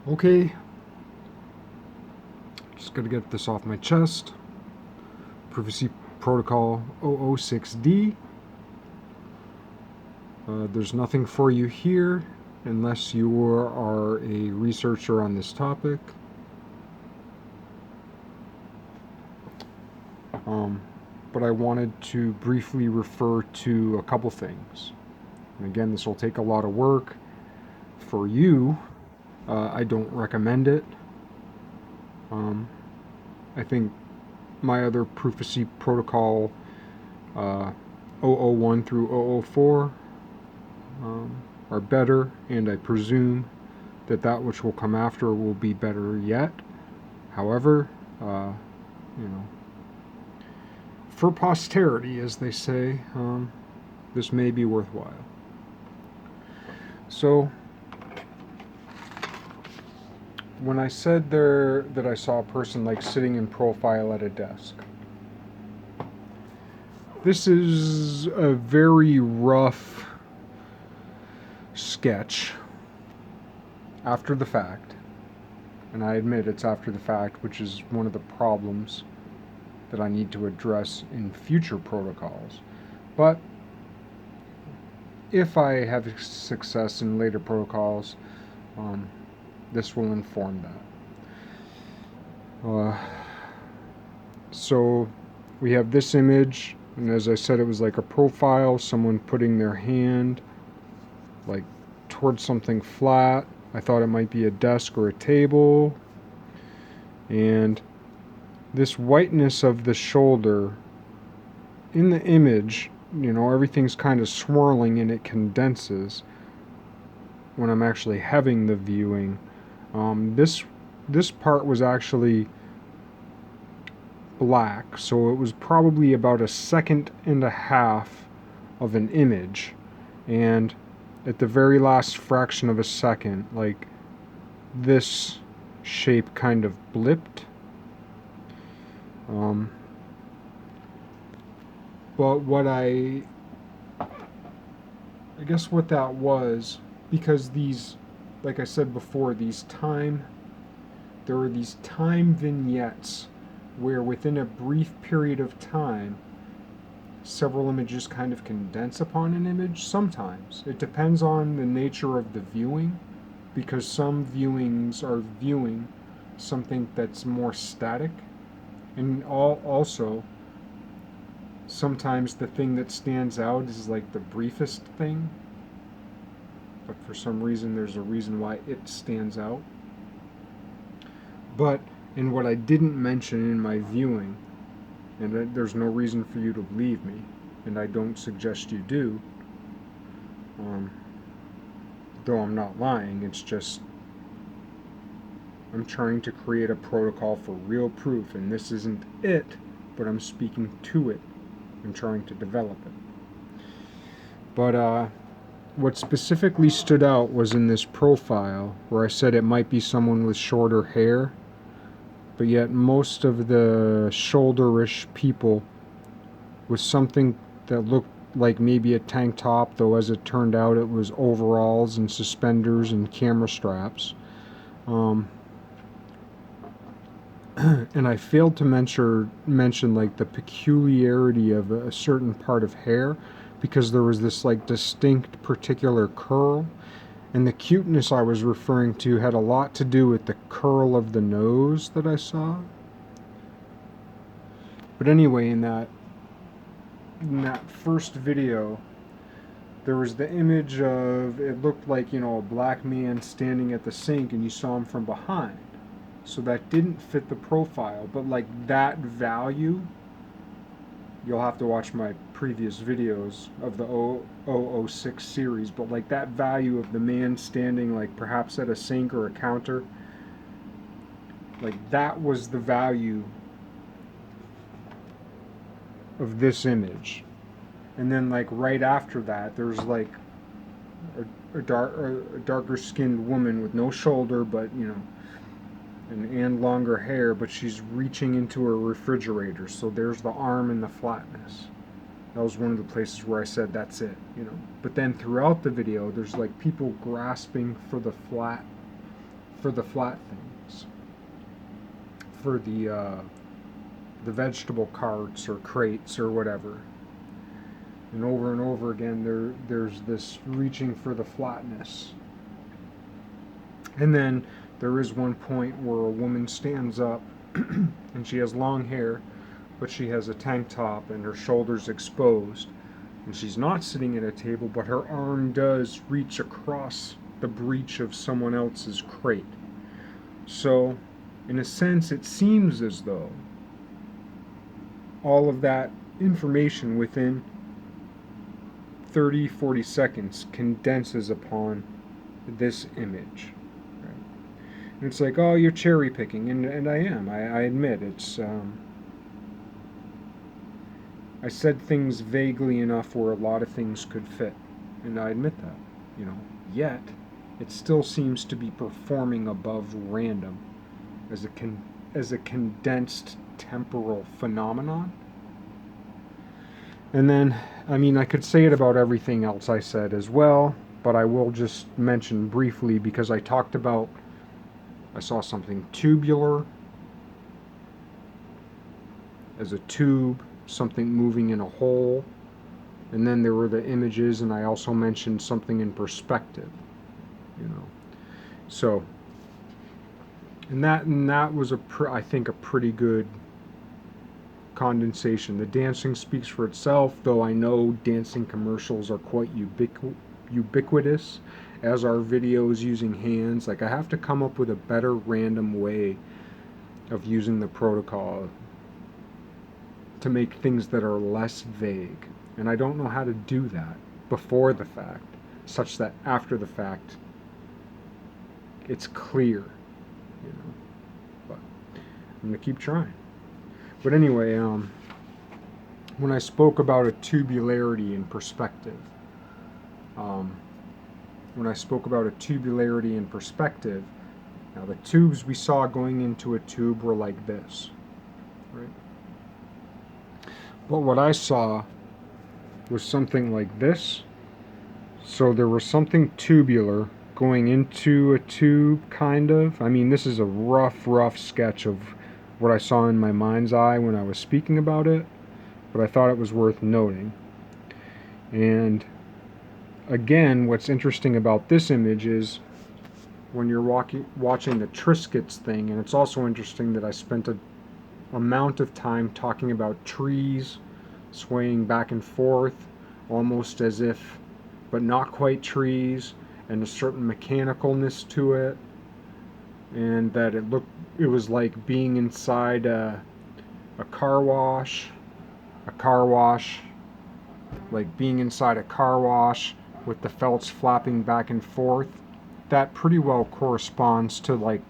Okay, just gotta get this off my chest. Proofecy Protocol 006D. There's nothing for you here unless you are a researcher on this topic. But I wanted to briefly refer to a couple things. And again, this will take a lot of work for you. I don't recommend it. I think my other Proofecy Protocol 001 through 004 are better, and I presume that that which will come after will be better yet. However, for posterity, as they say, this may be worthwhile. So, when I said there that I saw a person like sitting in profile at a desk, this is a very rough sketch after the fact, and I admit it's after the fact, which is one of the problems that I need to address in future protocols. But if I have success in later protocols, this will inform that. So we have this image, and as I said, it was like a profile, someone putting their hand like towards something flat. I thought it might be a desk or a table, and this whiteness of the shoulder in the image, everything's kind of swirling and it condenses when I'm actually having the viewing. This part was actually black, so it was probably about 1.5 seconds of an image, and at the very last fraction of a second, like, this shape kind of blipped. But what I guess what that was, because these, like I said before, there were these time vignettes where within a brief period of time, several images kind of condense upon an image. Sometimes. It depends on the nature of the viewing, because some viewings are viewing something that's more static, and also sometimes the thing that stands out is like the briefest thing, but for some reason there's a reason why it stands out. But in what I didn't mention in my viewing, and there's no reason for you to believe me, and I don't suggest you do, though I'm not lying, it's just I'm trying to create a protocol for real proof, and this isn't it, but I'm speaking to it. I'm trying to develop it. But what specifically stood out was in this profile where I said it might be someone with shorter hair, but yet most of the shoulderish people with something that looked like maybe a tank top, though as it turned out it was overalls and suspenders and camera straps. And I failed to mention like the peculiarity of a certain part of hair, because there was this like distinct particular curl, and the cuteness I was referring to had a lot to do with the curl of the nose that I saw. But anyway, in that first video, there was the image of, it looked like, a black man standing at the sink, and you saw him from behind. So that didn't fit the profile, but like that value, you'll have to watch my previous videos of the 006 series, but like that value of the man standing like perhaps at a sink or a counter, like that was the value of this image. And then like right after that, there's like a darker skinned woman with no shoulder, but and longer hair, but she's reaching into her refrigerator, so there's the arm and the flatness. That was one of the places where I said that's it, But then throughout the video, there's like people grasping for the for the flat things, for the vegetable carts or crates or whatever. And over again, there's this reaching for the flatness. And then there is one point where a woman stands up and she has long hair, but she has a tank top and her shoulders exposed. And she's not sitting at a table, but her arm does reach across the breech of someone else's crate. So, in a sense, it seems as though all of that information within 30-40 seconds condenses upon this image. Right? And it's like, oh, you're cherry picking, and I am. I admit it's. I said things vaguely enough where a lot of things could fit, and I admit that. Yet it still seems to be performing above random as a condensed temporal phenomenon. And then, I could say it about everything else I said as well, but I will just mention briefly because I saw something tubular as a tube, something moving in a hole, and then there were the images, and I also mentioned something in perspective, So, and that was I think a pretty good condensation. The dancing speaks for itself, though I know dancing commercials are quite ubiquitous, as are videos using hands. Like, I have to come up with a better random way of using the protocol to make things that are less vague. And I don't know how to do that before the fact, such that after the fact it's clear, But I'm going to keep trying. But anyway, when I spoke about a tubularity in perspective, now the tubes we saw going into a tube were like this, right? But what I saw was something like this. So there was something tubular going into a tube, kind of. This is a rough sketch of what I saw in my mind's eye when I was speaking about it, but I thought it was worth noting. And again, what's interesting about this image is when you're watching the Triscuits thing, and it's also interesting that I spent a amount of time talking about trees swaying back and forth, almost as if, but not quite trees, and a certain mechanicalness to it, and that it was like being inside a car wash, like being inside a car wash with the felts flapping back and forth. That pretty well corresponds to like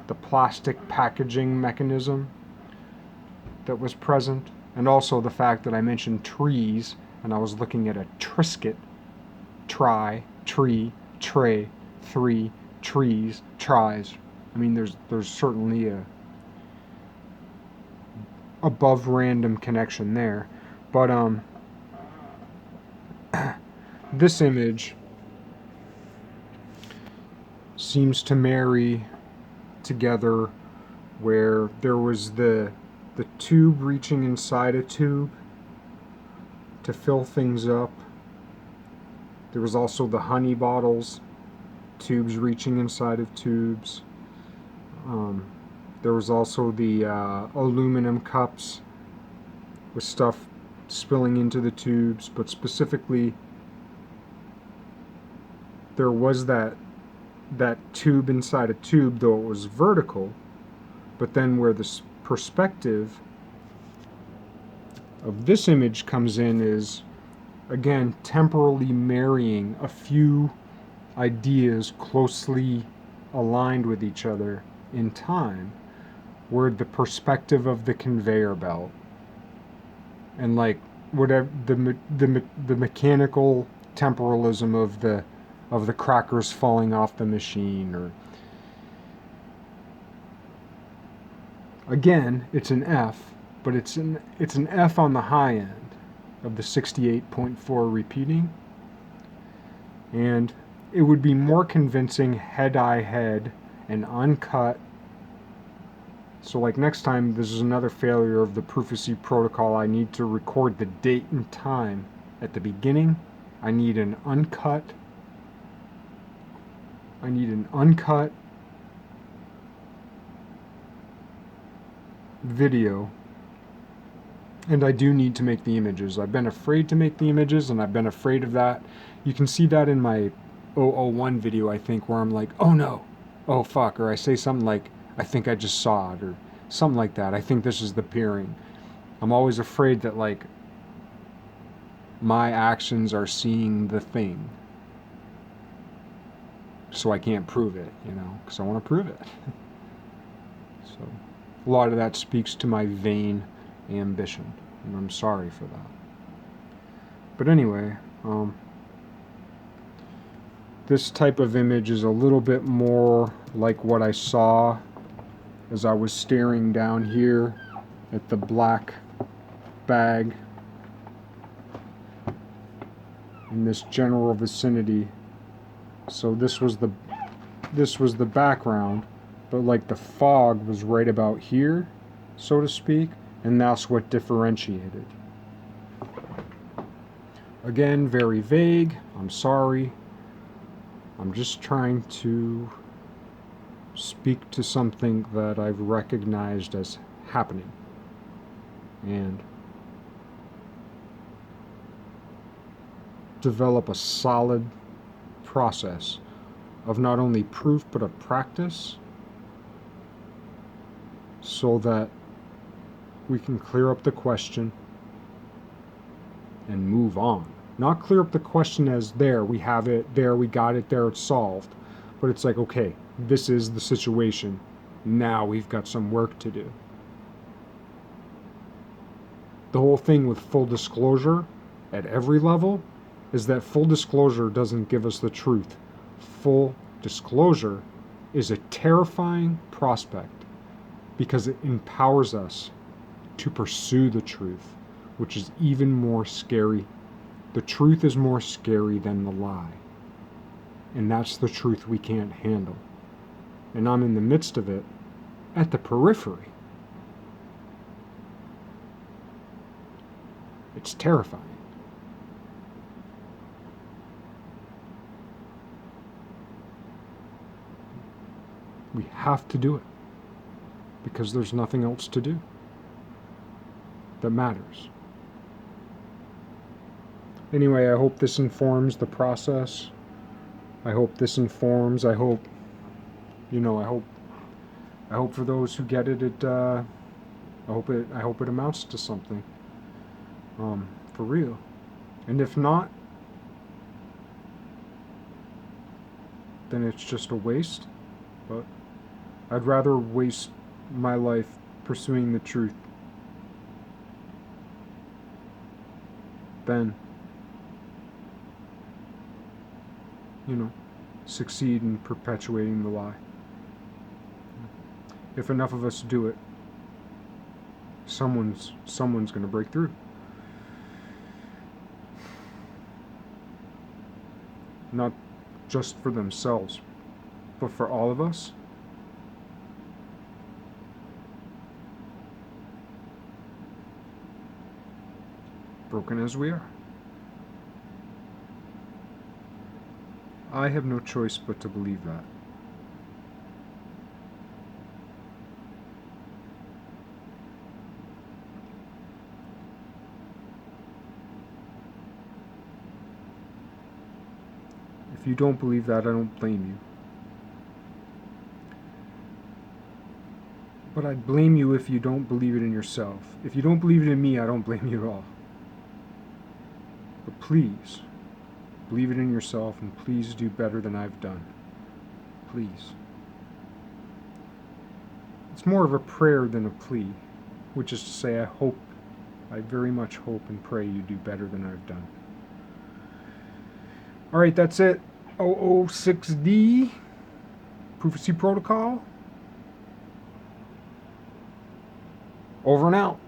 the plastic packaging mechanism that was present, and also the fact that I mentioned trees and I was looking at a Triscuit, tree, tray, three, trees, tries. There's certainly a above random connection there, but this image seems to marry together where there was the tube reaching inside a tube to fill things up. There was also the honey bottles, tubes reaching inside of tubes. There was also the aluminum cups with stuff spilling into the tubes, but specifically there was that tube inside a tube, though it was vertical, but then where this perspective of this image comes in is, again, temporally marrying a few ideas closely aligned with each other in time, where the perspective of the conveyor belt and like whatever the mechanical temporalism of the crackers falling off the machine, or again, it's an F, but it's an F on the high end of the 68.4 repeating, and it would be more convincing had I had an uncut. So like next time, this is another failure of the Proofecy Protocol. I need to record the date and time at the beginning. I need an uncut video, and I do need to make the images. I've been afraid to make the images, and I've been afraid of that. You can see that in my 001 video, I think, where I'm like, oh no, oh fuck, or I say something like, I think I just saw it, or something like that. I think this is the peering. I'm always afraid that like my actions are seeing the thing, so I can't prove it, you know, because I want to prove it. So a lot of that speaks to my vain ambition, and I'm sorry for that. But anyway, this type of image is a little bit more like what I saw as I was staring down here at the black bag in this general vicinity. So this was the background, but like the fog was right about here, so to speak, and that's what differentiated. Again, very vague. I'm sorry. I'm just trying to speak to something that I've recognized as happening. And develop a solid process of not only proof but of practice, so that we can clear up the question and move on. Not clear up the question as there, we have it, there, we got it, there, it's solved. But it's like, okay, this is the situation. Now we've got some work to do. The whole thing with full disclosure at every level is that full disclosure doesn't give us the truth. Full disclosure is a terrifying prospect because it empowers us to pursue the truth, which is even more scary. The truth is more scary than the lie. And that's the truth we can't handle. And I'm in the midst of it at the periphery. It's terrifying. We have to do it because there's nothing else to do that matters. Anyway, I hope this informs the process. I hope this informs. I hope, I hope for those who get it, I hope it amounts to something. For real. And if not, then it's just a waste. But I'd rather waste my life pursuing the truth than, succeed in perpetuating the lie. If enough of us do it, someone's going to break through. Not just for themselves, but for all of us. Broken as we are. I have no choice but to believe that. If you don't believe that, I don't blame you. But I'd blame you if you don't believe it in yourself. If you don't believe it in me, I don't blame you at all. But please, believe it in yourself, and please do better than I've done. Please. It's more of a prayer than a plea, which is to say, I very much hope and pray you do better than I've done. Alright, that's it. 006D, Proofecy Protocol. Over and out.